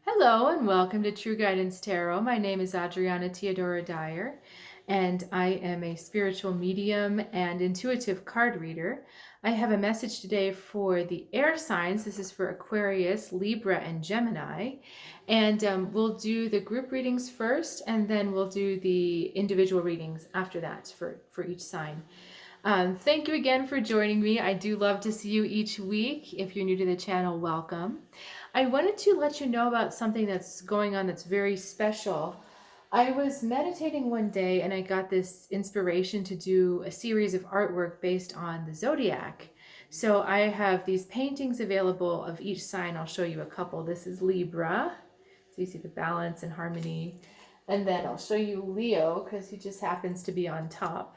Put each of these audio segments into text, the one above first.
Hello and welcome to True Guidance Tarot. My name is Adriana Teodoro-Dier and I am a spiritual medium and intuitive card reader. I have a message today for the air signs. This is for Aquarius, Libra, and Gemini. And we'll do the group readings first and then we'll do the individual readings after that for each sign. Thank you again for joining me. I do love to see you each week. If you're new to the channel, welcome. I wanted to let you know about something that's going on that's very special. I was meditating one day and I got this inspiration to do a series of artwork based on the zodiac. So I have these paintings available of each sign. I'll show you a couple. This is Libra. So you see the balance and harmony. And then I'll show you Leo because he just happens to be on top.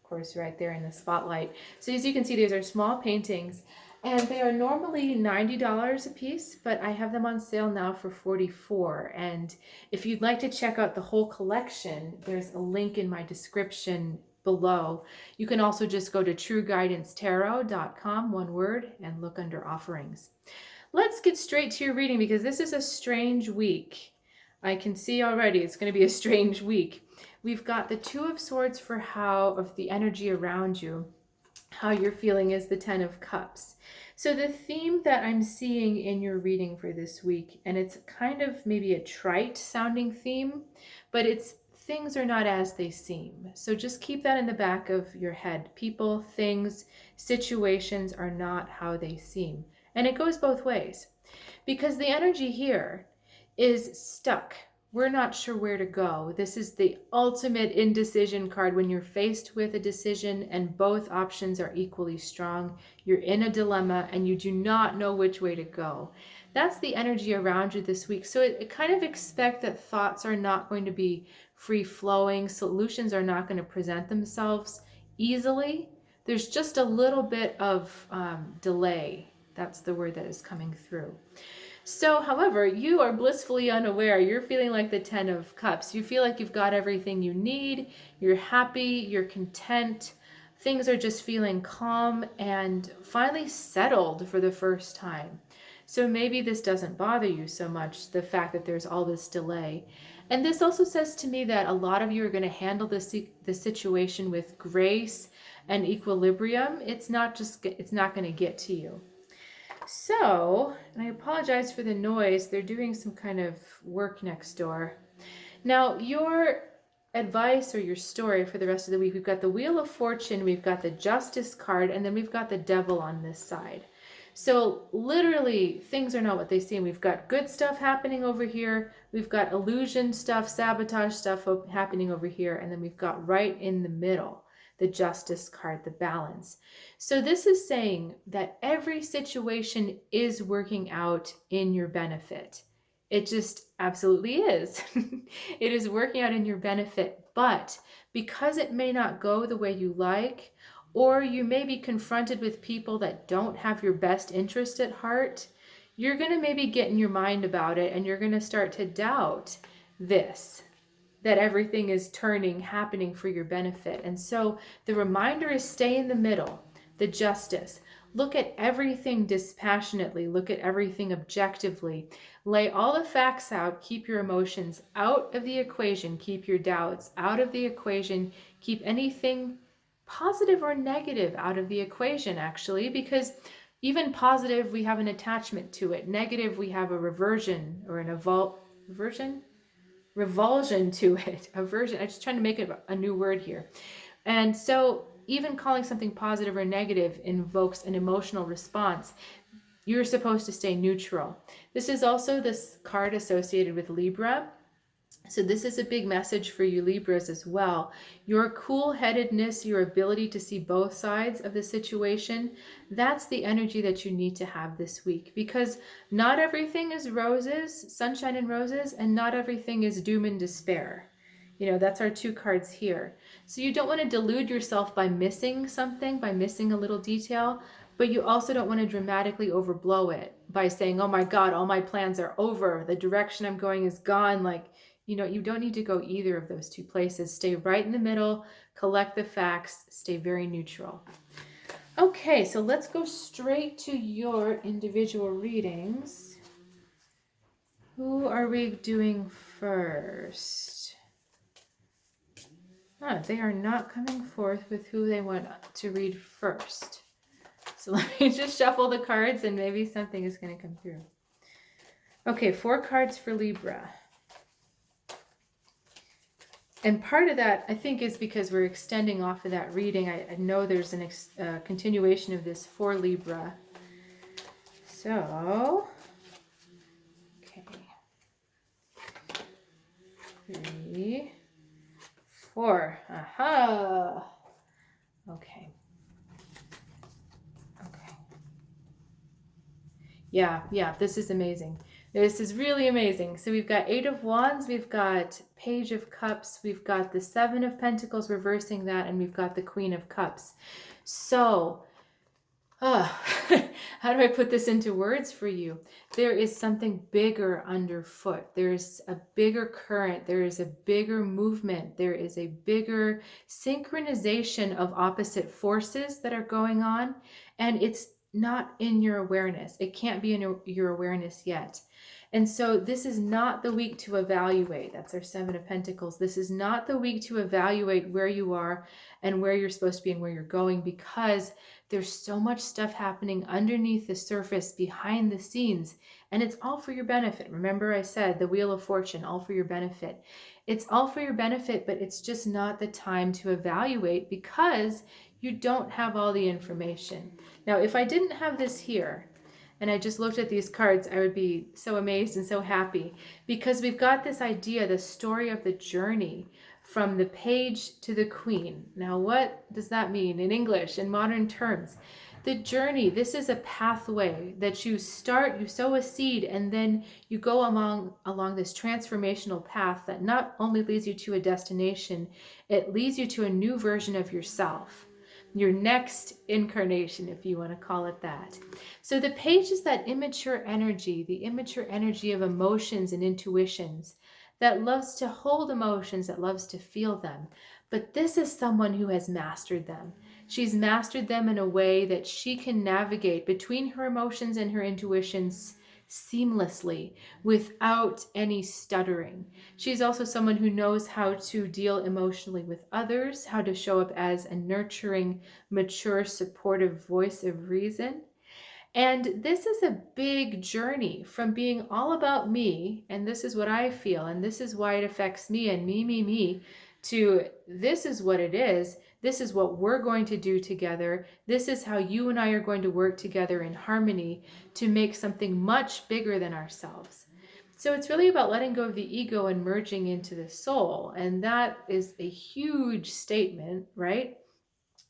Of course, right there in the spotlight. So as you can see, these are small paintings and they are normally $90 a piece, but I have them on sale now for $44. And if you'd like to check out the whole collection, there's a link in my description below. You can also just go to trueguidancetarot.com, one word, and look under offerings. Let's get straight to your reading because this is a strange week. I can see already it's going to be a strange week. We've got the Two of Swords for of the energy around you. How you're feeling is the Ten of Cups. So the theme that I'm seeing in your reading for this week, and it's kind of maybe a trite sounding theme, but it's things are not as they seem. So just keep that in the back of your head. People, things, situations are not how they seem. And it goes both ways. Because the energy here is stuck. We're not sure where to go. This is the ultimate indecision card when you're faced with a decision and both options are equally strong. You're in a dilemma and you do not know which way to go. That's the energy around you this week. So it kind of expect that thoughts are not going to be free-flowing. Solutions are not going to present themselves easily. There's just a little bit of delay. That's the word that is coming through. So, however, you are blissfully unaware. You're feeling like the Ten of Cups. You feel like you've got everything you need. You're happy. You're content. Things are just feeling calm and finally settled for the first time. So maybe this doesn't bother you so much, the fact that there's all this delay. And this also says to me that a lot of you are going to handle the situation with grace and equilibrium. It's not going to get to you. So, and I apologize for the noise, they're doing some kind of work next door. Now, your advice or your story for the rest of the week, we've got the Wheel of Fortune, we've got the Justice card, and then we've got the Devil on this side. So literally, things are not what they seem. We've got good stuff happening over here, we've got illusion stuff, sabotage stuff happening over here, and then we've got right in the middle the Justice card, the balance. So this is saying that every situation is working out in your benefit. It just absolutely is. It is working out in your benefit, but because it may not go the way you like, or you may be confronted with people that don't have your best interest at heart, you're going to maybe get in your mind about it and you're going to start to doubt this, that everything is happening for your benefit. And so the reminder is stay in the middle, the Justice. Look at everything dispassionately, look at everything objectively. Lay all the facts out, keep your emotions out of the equation, keep your doubts out of the equation, keep anything positive or negative out of the equation, actually, because even positive, we have an attachment to it. Negative, we have a reversion or an revulsion to it, aversion. I'm just trying to make it a new word here. And so even calling something positive or negative invokes an emotional response. You're supposed to stay neutral. This is also this card associated with Libra. So this is a big message for you Libras as well. Your cool-headedness, your ability to see both sides of the situation, that's the energy that you need to have this week, because not everything is roses, sunshine and roses, and not everything is doom and despair. You know, that's our two cards here. So you don't want to delude yourself by missing something, by missing a little detail, but you also don't want to dramatically overblow it by saying, oh my God, all my plans are over. The direction I'm going is gone. Like, you know, you don't need to go either of those two places. Stay right in the middle, collect the facts, stay very neutral. Okay, so let's go straight to your individual readings. Who are we doing first? They are not coming forth with who they want to read first. So let me just shuffle the cards and maybe something is going to come through. Okay, 4 cards for Libra. And part of that, I think, is because we're extending off of that reading. I know there's a continuation of this for Libra. So, okay. 3, 4. Aha! Okay. Yeah, this is amazing. This is really amazing. So we've got 8 of Wands, we've got Page of Cups, we've got the 7 of Pentacles reversing that, and we've got the Queen of Cups. So, how do I put this into words for you? There is something bigger underfoot. There's a bigger current. There is a bigger movement. There is a bigger synchronization of opposite forces that are going on. And it's not in your awareness. It can't be in your awareness yet. And so this is not the week to evaluate. That's our 7 of Pentacles. This is not the week to evaluate where you are and where you're supposed to be and where you're going, because there's so much stuff happening underneath the surface, behind the scenes, and it's all for your benefit. Remember I said the Wheel of Fortune, all for your benefit. It's all for your benefit, but it's just not the time to evaluate because you don't have all the information. Now, if I didn't have this here, and I just looked at these cards, I would be so amazed and so happy, because we've got this idea, the story of the journey from the Page to the Queen. Now, what does that mean in English, in modern terms? The journey, this is a pathway that you start, you sow a seed, and then you go along this transformational path that not only leads you to a destination, it leads you to a new version of yourself. Your next incarnation, if you want to call it that. So the Page is that immature energy, the immature energy of emotions and intuitions that loves to hold emotions, that loves to feel them. But this is someone who has mastered them. She's mastered them in a way that she can navigate between her emotions and her intuitions seamlessly without any stuttering. She's also someone who knows how to deal emotionally with others, how to show up as a nurturing, mature, supportive voice of reason. And this is a big journey from being all about me, and this is what I feel, and this is why it affects me, and me, to this is what it is. This is what we're going to do together. This is how you and I are going to work together in harmony to make something much bigger than ourselves. So it's really about letting go of the ego and merging into the soul. And that is a huge statement, right?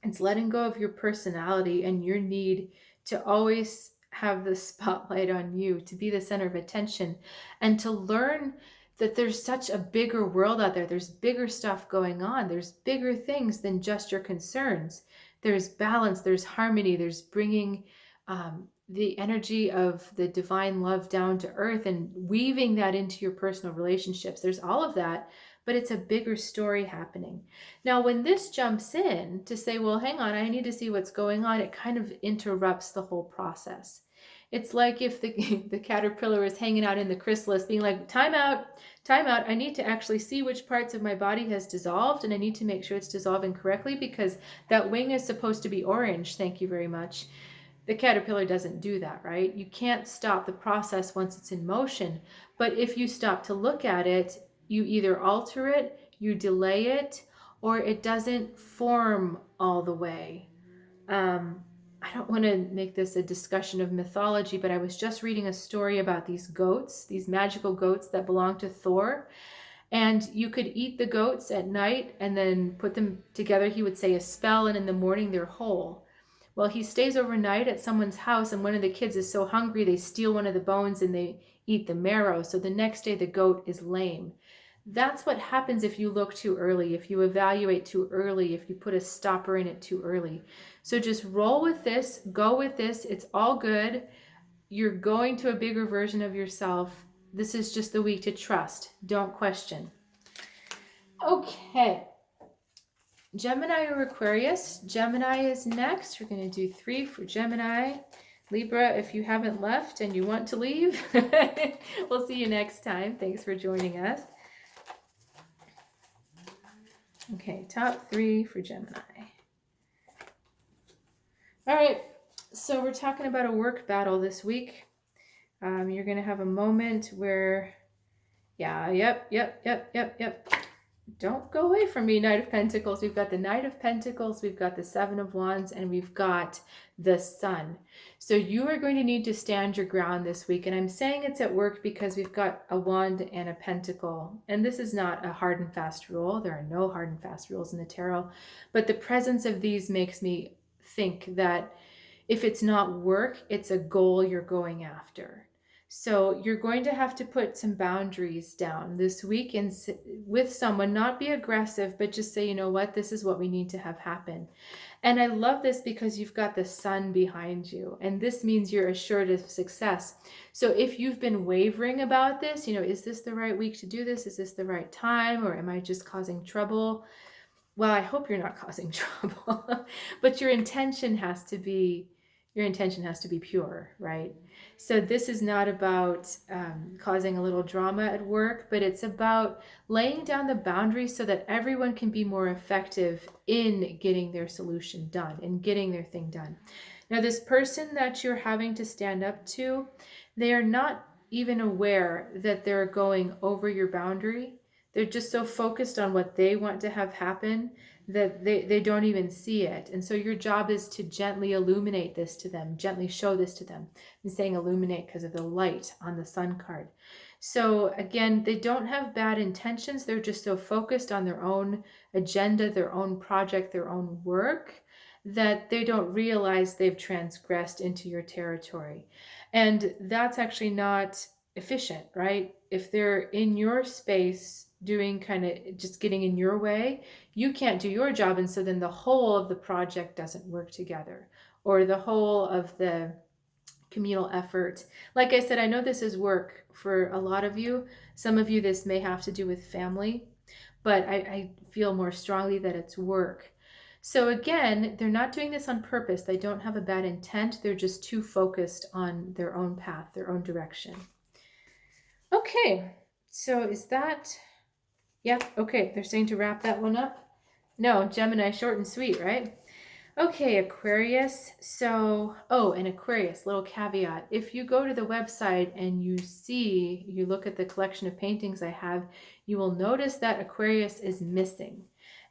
It's letting go of your personality and your need to always have the spotlight on you, to be the center of attention, and to learn that there's such a bigger world out there. There's bigger stuff going on. There's bigger things than just your concerns. There's balance, there's harmony, there's bringing the energy of the divine love down to earth and weaving that into your personal relationships. There's all of that, but it's a bigger story happening. Now, when this jumps in to say, well, hang on, I need to see what's going on, it kind of interrupts the whole process. It's like if the caterpillar is hanging out in the chrysalis being like, time out, I need to actually see which parts of my body has dissolved, and I need to make sure it's dissolving correctly because that wing is supposed to be orange, thank you very much. The caterpillar doesn't do that, right? You can't stop the process once it's in motion, but if you stop to look at it, you either alter it, you delay it, or it doesn't form all the way. I don't want to make this a discussion of mythology, but I was just reading a story about these goats, these magical goats that belong to Thor. And you could eat the goats at night and then put them together. He would say a spell, and in the morning they're whole. Well, he stays overnight at someone's house, and one of the kids is so hungry they steal one of the bones and they eat the marrow. So the next day the goat is lame. That's what happens if you look too early, if you evaluate too early, if you put a stopper in it too early. So just roll with this, go with this. It's all good. You're going to a bigger version of yourself. This is just the week to trust. Don't question. Okay. Gemini or Aquarius. Gemini is next. We're going to do 3 for Gemini. Libra, if you haven't left and you want to leave, we'll see you next time. Thanks for joining us. Okay, top 3 for Gemini. All right, so we're talking about a work battle this week. You're going to have a moment where, yep. Don't go away from me, Knight of Pentacles. We've got the Knight of Pentacles, we've got the Seven of Wands, and we've got the Sun. So you are going to need to stand your ground this week. And I'm saying it's at work because we've got a wand and a pentacle. And this is not a hard and fast rule. There are no hard and fast rules in the tarot. But the presence of these makes me think that if it's not work, it's a goal you're going after. So you're going to have to put some boundaries down this week and with someone, not be aggressive, but just say, you know what, this is what we need to have happen. And I love this because you've got the sun behind you, and this means you're assured of success. So if you've been wavering about this, is this the right week to do this? Is this the right time? Or am I just causing trouble? Well, I hope you're not causing trouble, but your intention has to be pure, right? So this is not about causing a little drama at work, but it's about laying down the boundaries so that everyone can be more effective in getting their solution done and getting their thing done. Now, this person that you're having to stand up to, they are not even aware that they're going over your boundary. They're just so focused on what they want to have happen that they don't even see it. And so your job is to gently illuminate this to them, gently show this to them. I'm saying illuminate because of the light on the sun card. So again, they don't have bad intentions. They're just so focused on their own agenda, their own project, their own work, that they don't realize they've transgressed into your territory. And that's actually not efficient, right? If they're in your space doing kind of just getting in your way, you can't do your job. And so then the whole of the project doesn't work together, or the whole of the communal effort. Like I said, I know this is work for a lot of you. Some of you, this may have to do with family, but I feel more strongly that it's work. So again, they're not doing this on purpose. They don't have a bad intent. They're just too focused on their own path, their own direction. Okay, so is that... Yep, okay, they're saying to wrap that one up. No, Gemini, short and sweet, right? Okay, Aquarius. So, and Aquarius, little caveat. If you go to the website and you look at the collection of paintings I have, you will notice that Aquarius is missing.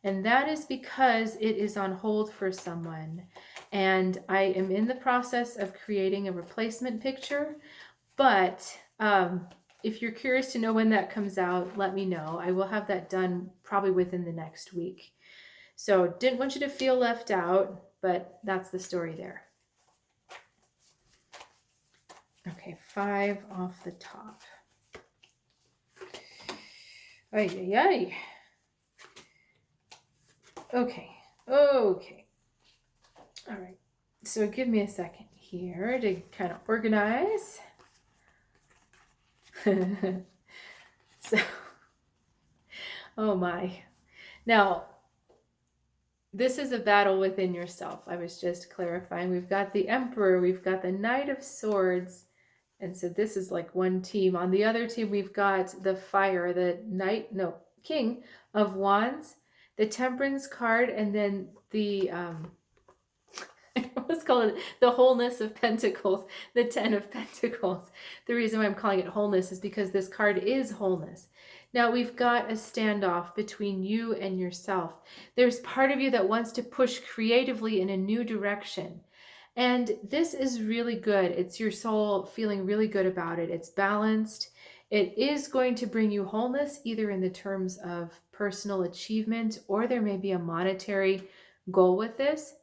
And that is because it is on hold for someone. And I am in the process of creating a replacement picture, but if you're curious to know when that comes out, let me know. I will have that done probably within the next week. So didn't want you to feel left out, but that's the story there. Okay, 5 off the top. Ay. Okay. All right. So give me a second here to kind of organize. So, oh my. Now, this is a battle within yourself. I was just clarifying. We've got the Emperor, we've got the Knight of Swords, and so this is like one team. On the other team, we've got the Fire, the King of Wands, the Temperance card, and then the let's call it the Wholeness of Pentacles, the 10 of Pentacles. The reason why I'm calling it wholeness is because this card is wholeness. Now we've got a standoff between you and yourself. There's part of you that wants to push creatively in a new direction. And this is really good. It's your soul feeling really good about it. It's balanced. It is going to bring you wholeness, either in the terms of personal achievement, or there may be a monetary goal with this.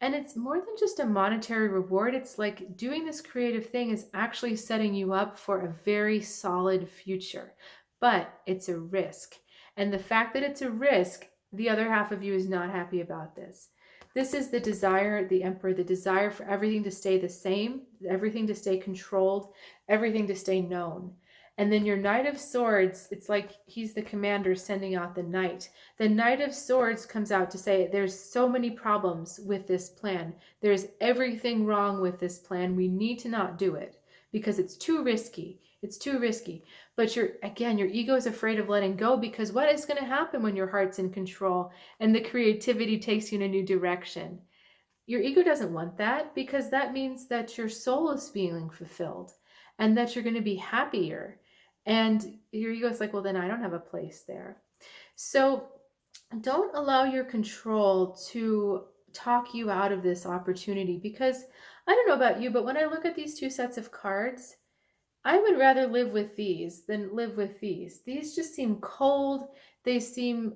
And it's more than just a monetary reward. It's like doing this creative thing is actually setting you up for a very solid future. But it's a risk. And the fact that it's a risk, the other half of you is not happy about this. This is the desire, the Emperor, the desire for everything to stay the same, everything to stay controlled, everything to stay known. And then your Knight of Swords, it's like he's the commander sending out the knight. The Knight of Swords comes out to say, there's so many problems with this plan. There's everything wrong with this plan. We need to not do it because it's too risky. It's too risky. But your ego is afraid of letting go, because what is going to happen when your heart's in control and the creativity takes you in a new direction? Your ego doesn't want that, because that means that your soul is feeling fulfilled and that you're going to be happier. And your ego is like, well, then I don't have a place there. So don't allow your control to talk you out of this opportunity, because I don't know about you, but when I look at these two sets of cards, I would rather live with these than live with these. These just seem cold. They seem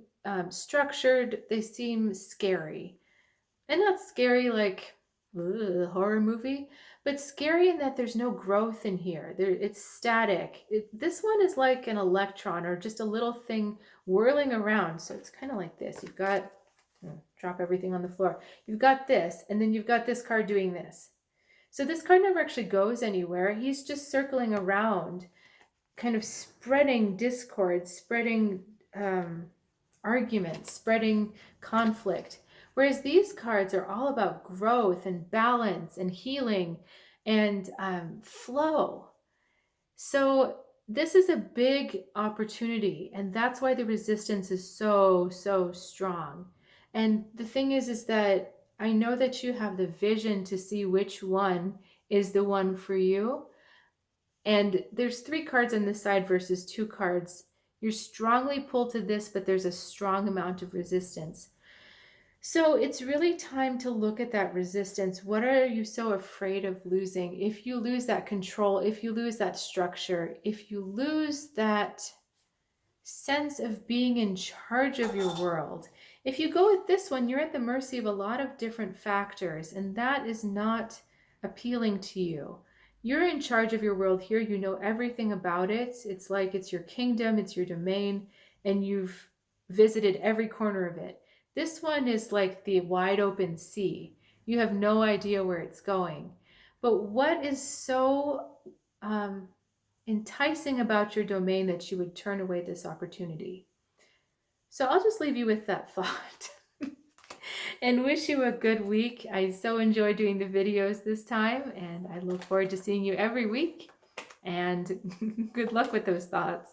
structured. They seem scary. And not scary like horror movie, but scary in that there's no growth in here. It's static. This one is like an electron, or just a little thing whirling around. So it's kind of like this. You've got, drop everything on the floor. You've got this, and then you've got this card doing this. So this card never actually goes anywhere. He's just circling around, kind of spreading discord, spreading arguments, spreading conflict. Whereas these cards are all about growth and balance and healing and flow. So this is a big opportunity, and that's why the resistance is so, so strong. And the thing is that I know that you have the vision to see which one is the one for you. And there's 3 cards on this side versus 2 cards. You're strongly pulled to this, but there's a strong amount of resistance. So it's really time to look at that resistance. What are you so afraid of losing? If you lose that control, if you lose that structure, if you lose that sense of being in charge of your world, if you go with this one, you're at the mercy of a lot of different factors, and that is not appealing to you. You're in charge of your world here. You know everything about it. It's like it's your kingdom, it's your domain, and you've visited every corner of it. This one is like the wide open sea. You have no idea where it's going. But what is so enticing about your domain that you would turn away this opportunity? So I'll just leave you with that thought and wish you a good week. I so enjoy doing the videos this time, and I look forward to seeing you every week. And good luck with those thoughts.